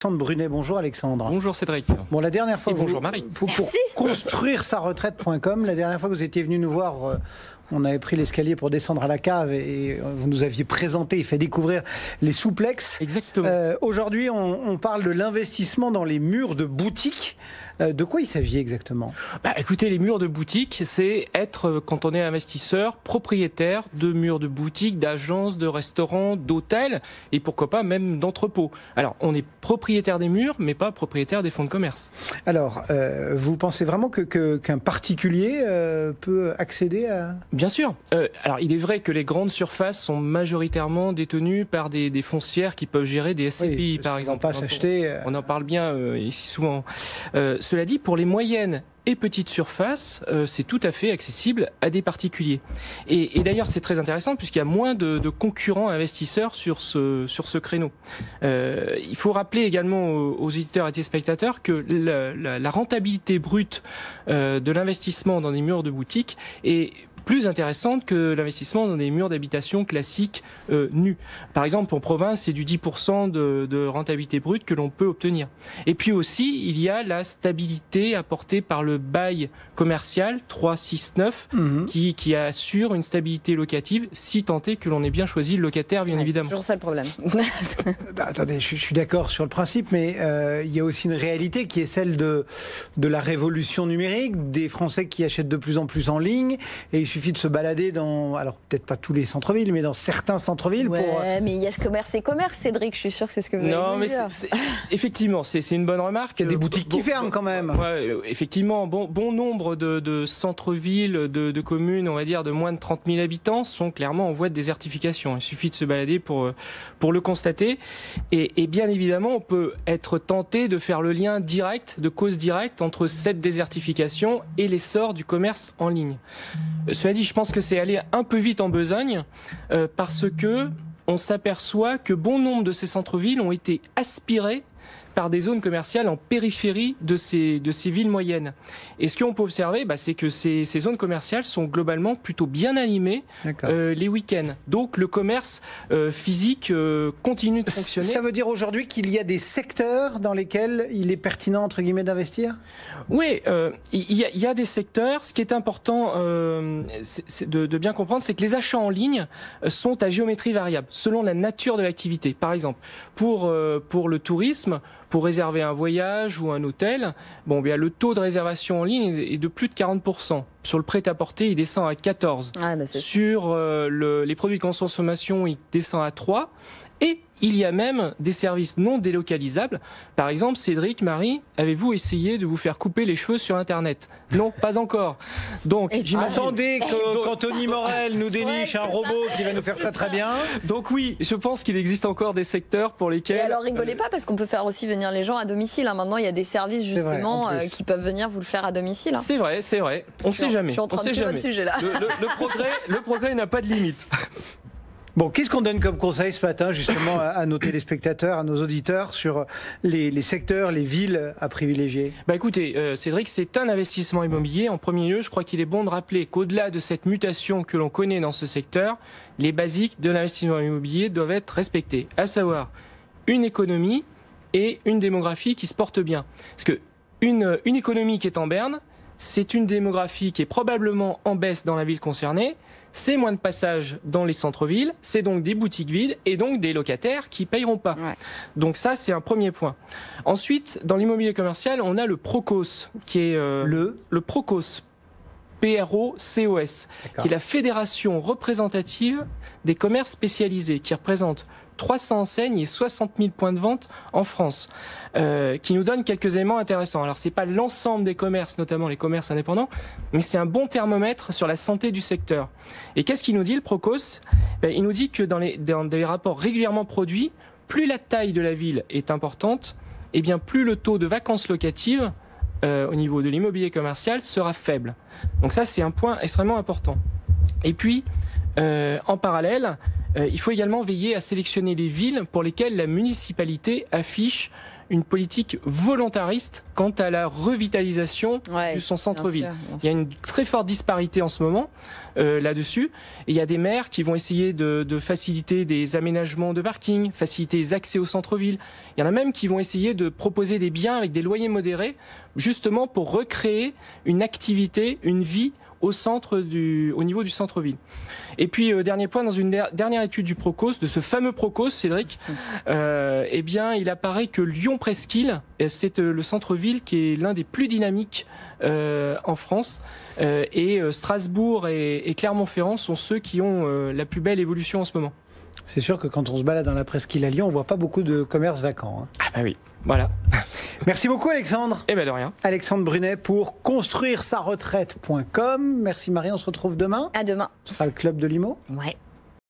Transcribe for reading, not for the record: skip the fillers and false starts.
Alexandre Brunet. Bonjour Alexandre. Bonjour Cédric. Bon, la dernière fois, bonjour Marie. Pour construire sa retraite.com, la dernière fois que vous étiez venu nous voir, on avait pris l'escalier pour descendre à la cave et vous nous aviez présenté et fait découvrir les souplex. Exactement. Aujourd'hui, on parle de l'investissement dans les murs de boutique. De quoi il s'agit exactement ? Écoutez, les murs de boutique, c'est être, quand on est investisseur, propriétaire de murs de boutique, d'agences, de restaurants, d'hôtels et pourquoi pas même d'entrepôts. Alors, on est propriétaire des murs, mais pas propriétaire des fonds de commerce. Alors, vous pensez vraiment qu'un particulier peut accéder à... Bien sûr. Alors, il est vrai que les grandes surfaces sont majoritairement détenues par des foncières qui peuvent gérer des SCPI, par exemple. Pas s'acheter. On en parle bien ici souvent. Cela dit, pour les moyennes et petites surfaces, c'est tout à fait accessible à des particuliers. Et d'ailleurs, c'est très intéressant puisqu'il y a moins de concurrents investisseurs sur ce créneau. Il faut rappeler également aux éditeurs et téléspectateurs que la rentabilité brute de l'investissement dans des murs de boutique est plus intéressante que l'investissement dans des murs d'habitation classiques nus. Par exemple, en province, c'est du 10% de rentabilité brute que l'on peut obtenir. Et puis aussi, il y a la stabilité apportée par le bail commercial 369 qui assure une stabilité locative si tant est que l'on ait bien choisi le locataire, bien évidemment. C'est toujours ça le problème. Attendez, je suis d'accord sur le principe, mais il y a aussi une réalité qui est celle de la révolution numérique, des Français qui achètent de plus en plus en ligne, et il suffit de se balader dans, alors peut-être pas tous les centres-villes, mais dans certains centres-villes. Ouais, mais il y a ce commerce et commerce, Cédric, je suis sûr que c'est ce que vous avez dit. Non, mais effectivement, c'est une bonne remarque. Il y a des boutiques qui ferment quand même. Ouais, effectivement, bon nombre de centres-villes, de communes, on va dire, de moins de 30 000 habitants sont clairement en voie de désertification. Il suffit de se balader pour le constater. Et bien évidemment, on peut être tenté de faire le lien direct, de cause directe, entre cette désertification et l'essor du commerce en ligne. Cela dit, je pense que c'est aller un peu vite en besogne parce que on s'aperçoit que bon nombre de ces centres-villes ont été aspirés par des zones commerciales en périphérie de ces villes moyennes. Et ce qu'on peut observer, c'est que ces zones commerciales sont globalement plutôt bien animées les week-ends. Donc le commerce physique continue de fonctionner. Ça veut dire aujourd'hui qu'il y a des secteurs dans lesquels il est pertinent, entre guillemets, d'investir ? Oui, il y a des secteurs. Ce qui est important de bien comprendre, c'est que les achats en ligne sont à géométrie variable, selon la nature de l'activité. Par exemple, pour le tourisme, pour réserver un voyage ou un hôtel, le taux de réservation en ligne est de plus de 40%. Sur le prêt-à-porter, il descend à 14%. Sur les produits de consommation, il descend à 3%. Et il y a même des services non délocalisables. Par exemple, Cédric, Marie, avez-vous essayé de vous faire couper les cheveux sur Internet ? Non, pas encore. Donc, attendez qu'Anthony Morel nous déniche un robot qui va nous faire ça très bien. Donc oui, je pense qu'il existe encore des secteurs pour lesquels... Et alors rigolez pas, parce qu'on peut faire aussi venir les gens à domicile. Maintenant, il y a des services justement qui peuvent venir vous le faire à domicile. C'est vrai. On ne sait jamais. Je suis en train de tuer votre sujet là. Le progrès n'a pas de limite. Bon, qu'est-ce qu'on donne comme conseil ce matin, justement, à nos téléspectateurs, à nos auditeurs, sur les secteurs, les villes à privilégier ? Écoutez, Cédric, c'est un investissement immobilier. En premier lieu, je crois qu'il est bon de rappeler qu'au-delà de cette mutation que l'on connaît dans ce secteur, les basiques de l'investissement immobilier doivent être respectés, à savoir une économie et une démographie qui se portent bien. Parce que une économie qui est en berne, c'est une démographie qui est probablement en baisse dans la ville concernée, c'est moins de passages dans les centres-villes, c'est donc des boutiques vides et donc des locataires qui ne payeront pas. Ouais. Donc ça, c'est un premier point. Ensuite, dans l'immobilier commercial, on a le PROCOS, qui est le PROCOS, P-R-O-C-O-S, qui est la Fédération représentative des commerces spécialisés, qui représente 300 enseignes et 60 000 points de vente en France, qui nous donne quelques éléments intéressants. Alors, c'est pas l'ensemble des commerces, notamment les commerces indépendants, mais c'est un bon thermomètre sur la santé du secteur. Et qu'est-ce qu'il nous dit, le PROCOS ? Il nous dit que dans les rapports régulièrement produits, plus la taille de la ville est importante, et bien plus le taux de vacances locatives au niveau de l'immobilier commercial sera faible. Donc ça, c'est un point extrêmement important. Et puis, en parallèle, Il faut également veiller à sélectionner les villes pour lesquelles la municipalité affiche une politique volontariste quant à la revitalisation de son centre-ville. Il y a une très forte disparité en ce moment là-dessus. Et il y a des maires qui vont essayer de faciliter des aménagements de parking, faciliter les accès au centre-ville. Il y en a même qui vont essayer de proposer des biens avec des loyers modérés, justement pour recréer une activité, une vie au niveau du centre-ville. Et puis, dernier point, dans une dernière étude du Procos, de ce fameux Procos, Cédric, eh bien, il apparaît que Lyon-Presqu'île, c'est le centre-ville qui est l'un des plus dynamiques en France, et Strasbourg et Clermont-Ferrand sont ceux qui ont la plus belle évolution en ce moment. C'est sûr que quand on se balade dans la Presqu'île à Lyon, on voit pas beaucoup de commerces vacants. Hein. Ah bah oui, voilà. Merci beaucoup Alexandre. Eh ben de rien. Alexandre Brunet pour construire sa retraite.com. Merci Marie, on se retrouve demain. À demain. Ce sera le club de l'IMO. Ouais.